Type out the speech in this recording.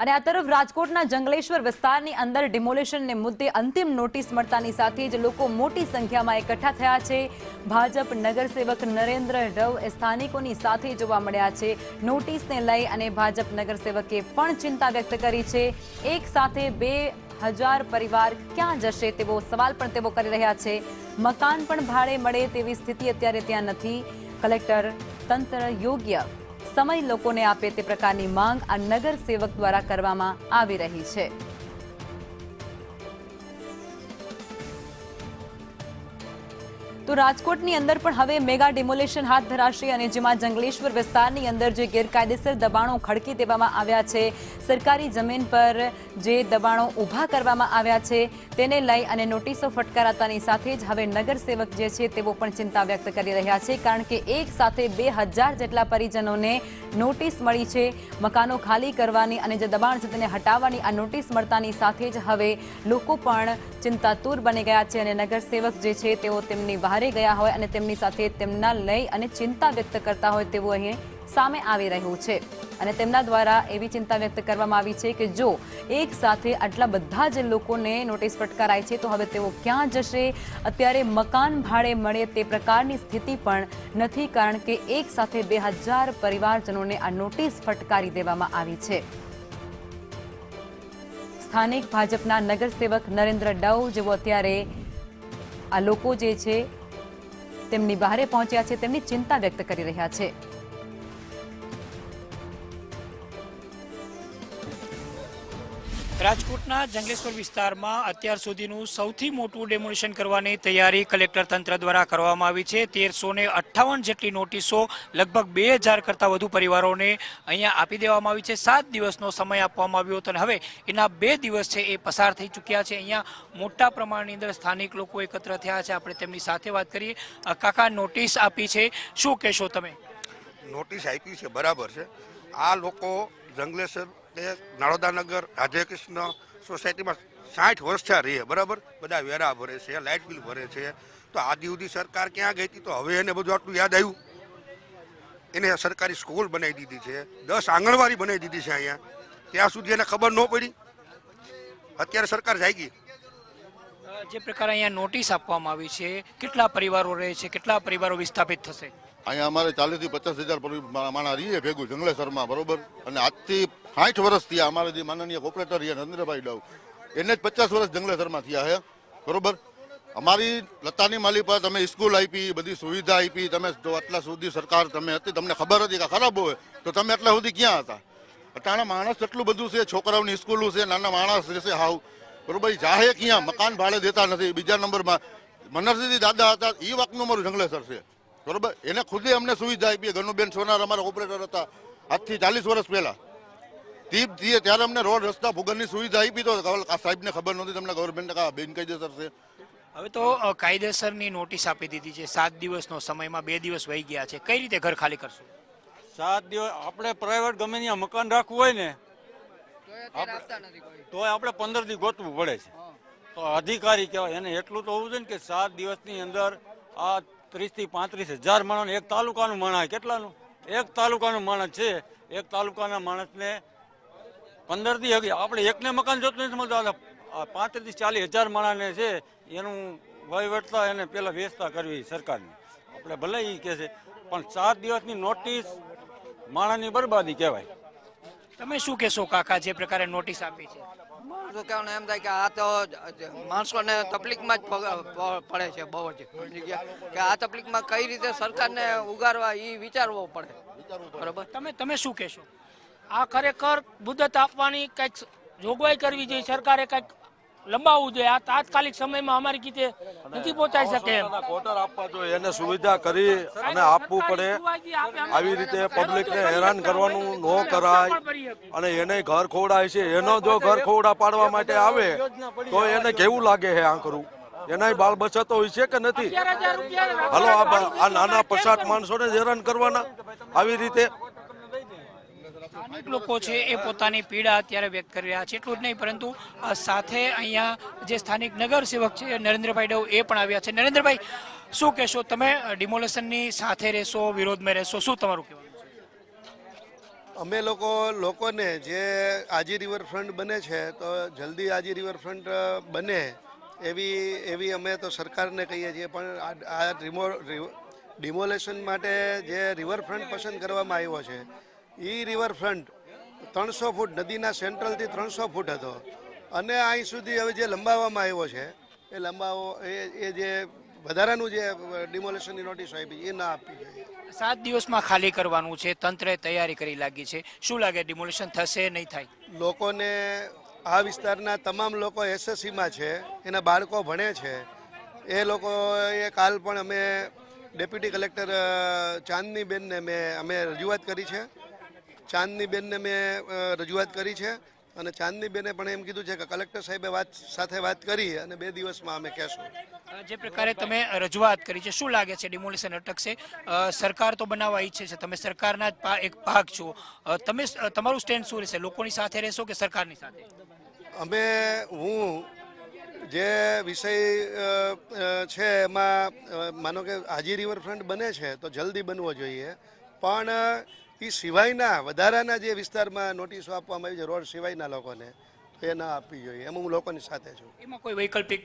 અને આ તરફ રાજકોટના જંગલેશ્વર વિસ્તારની અંદર ડિમોલેશનને મુદ્દે અંતિમ નોટિસ મળતાની સાથે જ લોકો મોટી સંખ્યામાં એકઠા થયા છે। ભાજપ નગરસેવક નરેન્દ્ર રવ સ્થાનિકોની સાથે જોવા મળ્યા છે। નોટિસને લઈ અને ભાજપ નગરસેવકે પણ ચિંતા વ્યક્ત કરી છે। એક સાથે 2000 પરિવાર ક્યાં જશે તેવો સવાલ પણ તેઓ કરી રહ્યા છે। મકાન પણ ભાડે મળે તેવી સ્થિતિ અત્યારે ત્યાં નથી। કલેક્ટર તંત્ર યોગ્ય સમય લોકોને આપે તે પ્રકારની માંગ આ નગર સેવક દ્વારા કરવામાં આવી રહી છે। તો રાજકોટની અંદર પણ હવે મેગા ડિમોલેશન હાથ ધરાશે અને જેમાં જંગલેશ્વર વિસ્તારની અંદર જે ગેરકાયદેસર દબાણો ખડકી દેવામાં આવ્યા છે, સરકારી જમીન પર જે દબાણો ઊભા કરવામાં આવ્યા છે તેને લઈ અને નોટિસો ફટકારાતાની સાથે જ હવે નગરસેવક જે છે તેઓ પણ ચિંતા વ્યક્ત કરી રહ્યા છે, કારણ કે એક સાથે 2000 જેટલા પરિજનોને નોટિસ મળી છે મકાનો ખાલી કરવાની અને જે દબાણ છે તેને હટાવવાની। આ નોટિસ મળતાની સાથે જ હવે લોકો પણ ચિંતાતુર બની ગયા છે અને નગરસેવક જે છે તેઓ તેમની બહારે ગયા હોય અને તેમની સાથે તેમના લઈ અને ચિંતા વ્યક્ત કરતા હોય તેવું અહીં સામે આવી રહ્યું છે। અને તેમના દ્વારા એવી ચિંતા વ્યક્ત કરવામાં આવી છે કે જો એક સાથે આટલા બધા જ લોકોને નોટિસ ફટકારાય છે તો હવે તેઓ ક્યાં જશે? અત્યારે મકાન ભાડે મળે તે પ્રકારની સ્થિતિ પણ નથી, કારણ કે એક સાથે 2000 પરિવારજનોને આ નોટિસ ફટકારી દેવામાં આવી છે। સ્થાનિક ભાજપના નગરસેવક નરેન્દ્ર ડવ જેઓ અત્યારે આ લોકો જે છે તેમની બહારે પહોંચ્યા છે, તેમની ચિંતા વ્યક્ત કરી રહ્યા છે। રાજકોટના જંગલેશ્વર વિસ્તારમાં અત્યાર સુધીનું સૌથી મોટું ડેમોલિશન કરવાની તૈયારી કલેક્ટર તંત્ર દ્વારા કરવામાં આવી છે। 1358 જેટલી નોટિસો લગભગ 2000 કરતાં વધુ પરિવારોને અહીંયા આપી દેવામાં આવી છે। 7 દિવસનો સમય આપવામાં આવ્યો હતો અને હવે એના 2 દિવસ છે એ પસાર થઈ ચૂક્યા છે। અહીંયા મોટા પ્રમાણની અંદર સ્થાનિક લોકો એકત્ર થયા છે। આપણે તેમની સાથે વાત કરીએ। કાકા, નોટિસ આપી છે, શું કહેશો તમે? નોટિસ આપી છે બરાબર છે। આ લોકો જંગલેશ્વર નાળોદાનગર રાધેકૃષ્ણ સોસાયટીમાં 60 વર્ષથી રહે બરાબર, બધા વેરા ભરે છે, લાઇટ બિલ ભરે છે। તો આદિ સુધી સરકાર ક્યાં ગઈ હતી? તો હવે એને બધું આટલું યાદ આવ્યું? એને સરકારી સ્કૂલ બનાવી દીધી છે, 10 આંગણવાડી બનાવી દીધી છે અહીંયા, ત્યાં સુધી એને ખબર ન પડી? અત્યારે સરકાર જાગી। જે પ્રકારે અહીંયા નોટિસ આપવામાં આવી છે, કેટલા પરિવારો રહે છે, કેટલા પરિવારો વિસ્થાપિત થશે? અહીંયા અમારે 40 થી 50,000 માણસ રહીએ ભેગું જંગલેશ્વરમાં બરોબર। અને આજથી 60 વર્ષ થયા અમારે જે માનનીય ઓપરેટર રહ્યા નરેન્દ્રભાઈ ડવ, એને જ 50 વર્ષ જંગલેશ્વરમાં થયા છે બરોબર। અમારી લતાની માલી પર તમે સ્કૂલ આપી, બધી સુવિધા આપી, તમે આટલા સુધી સરકાર તમે હતી, તમને ખબર હતી કે ખરાબ હોય તો તમે એટલા સુધી ક્યાં હતા? અટાણા માણસ એટલું બધું છે, છોકરાઓની સ્કૂલો છે, નાના માણસ રહેશે હાવ બરોબર, જાહે ક્યાં? મકાન ભાડે દેતા નથી। બીજા નંબરમાં મનરસિંહ દાદા હતા, એ વાકનું અમારું જંગલેશ્વર છે બરોબર। એને ખુદે અમને સુવિધા આપી। ગનુબેન સોનાર અમારા ઓપરેટર હતા આજથી 40 વર્ષ પહેલા, દીપ દીએ ત્યારે અમને રોડ રસ્તા ભૂગલની સુવિધા આપી। તો સાહેબને ખબર નહોતી તમને ગવર્મેન્ટ બિનકાયદેસર છે? હવે તો કાયદેસરની નોટિસ આપી દીધી છે। 7 દિવસનો સમયમાં 2 દિવસ વહી ગયા છે, કઈ રીતે ઘર ખાલી કરશું? 7 દિવસ આપણે પ્રાઇવેટ ગમે ત્યાં મકાન રાખવું હોય ને તો આપણે 15 દી ગોતવું પડે છે। તો અધિકારી કહેવાય એને એટલું તો હોવું જોઈએ ને કે 7 દિવસની અંદર આ 30 થી 35,000 માણસ, એક તાલુકાનું માણસ, કેટલાનું? એક તાલુકાનું માણસ છે, એક તાલુકાના માણસને 15 દી આપણે એકને મકાન જોતું નથી મળતું। 35 થી 40,000 માણસને છે એનું વહીવટતા એને પેલા વ્યવસ્થા કરવી સરકારની। આપણે ભલે એ કહે છે પણ 7 દિવસની નોટિસ માણસની બરબાદી કહેવાય। તમે શું કહેશો કાકા, જે પ્રકારે નોટિસ આપી છે? માણસો કહેવાનું એમ થાય કે આ તો માણસોને તકલીફમાં જ પડે છે બહુ જ, કે આ તકલીફમાં કઈ રીતે સરકારને ઉગારવા એ વિચારવો પડે બરોબર। તમે શું કહેશો? આ ખરેખર મુદત આપવાની કંઈક જોગવાઈ કરવી જોઈએ, સરકારે કંઈક લંબાવવું જોઈએ। આ તાત્કાલિક સમયમાં અમારી કીધે નથી પહોંચાઈ શકે એમ ક્વાર્ટર આપવા જોઈએ, એને સુવિધા કરી અને આપવું પડે। આવી રીતે પબ્લિકને હેરાન કરવાનું ન કરાય। અને એને ઘર ખોવડાય છે, એનો જો ઘર ખોવડા પાડવા માટે આવે તો એને કેવું લાગે છે? આ કરવું એના બાળ બચતો હોય છે કે નથી? હાલો આ નાના પછાત માણસોને હેરાન કરવાના આવી રીતે? સ્થાનિક લોકો છે એ પોતાની પીડા અત્યારે વ્યક્ત કરી રહ્યા છે। એટલું જ નહીં પરંતુ સાથે અહીંયા જે સ્થાનિક નગરસેવક છે નરેન્દ્રભાઈ ડવ એ પણ આવ્યા છે। નરેન્દ્રભાઈ, શું કહેશો? તમે ડિમોલેશનની સાથે રહેશો, વિરોધમાં રહેશો, શું તમારું કહેવાનું છે? અમે લોકોને જે આજી રિવરફ્રન્ટ બને છે તો જલ્દી આજી રિવરફ્રન્ટ બને એવી અમે તો સરકારને કહીએ છીએ. પણ આ ડિમોલેશન માટે જે રિવરફ્રન્ટ પસંદ કરવામાં આવ્યો છે એ રિવરફ્રન્ટ 300 ફૂટ નદીના સેન્ટ્રલથી 300 ફૂટ હતો અને અહીં સુધી હવે જે લંબાવવામાં આવ્યો છે એ જે વધારાનું જે ડિમોલેશનની નોટિસ આપી એ ના આપવી જોઈએ. 7 દિવસમાં ખાલી કરવાનું છે, તંત્રએ તૈયારી કરી લાગી છે. શું લાગે ડિમોલિશન થશે નહીં થાય? લોકોને આ વિસ્તારના તમામ લોકો એસએસસીમાં છે, એના બાળકો ભણે છે. એ લોકોએ કાલ પણ અમે ડેપ્યુટી કલેક્ટર ચાંદનીબેનને અમે રજૂઆત કરી છે. ચાંદનીબેનને મેં રજૂઆત કરી છે અને ચાંદનીબેને પણ એમ કીધું છે કે કલેક્ટર સાહેબે સાથે વાત કરી અને 2 દિવસમાં અમે કહેશું. જે પ્રકારે તમે રજૂઆત કરી છે, શું લાગે છે ડિમોલિશન અટકશે? સરકાર તો બનાવવા ઈચ્છે છે, તમે સરકારના એક ભાગ છો. તમે તમારું સ્ટેન્ડ શું રહેશે? લોકોની સાથે રહેશો કે સરકારની સાથે? હું જે વિષય છે એમાં માનો કે આજી રિવરફ્રન્ટ બને છે તો જલ્દી બનવો જોઈએ, પણ એ સિવાયના વધારાના જે વિસ્તારમાં નોટિસો આપવામાં આવી છે રોડ સિવાયના લોકોને તો એ ના આપવી જોઈએ. એમ હું લોકોની સાથે છું. એમાં કોઈ વૈકલ્પિક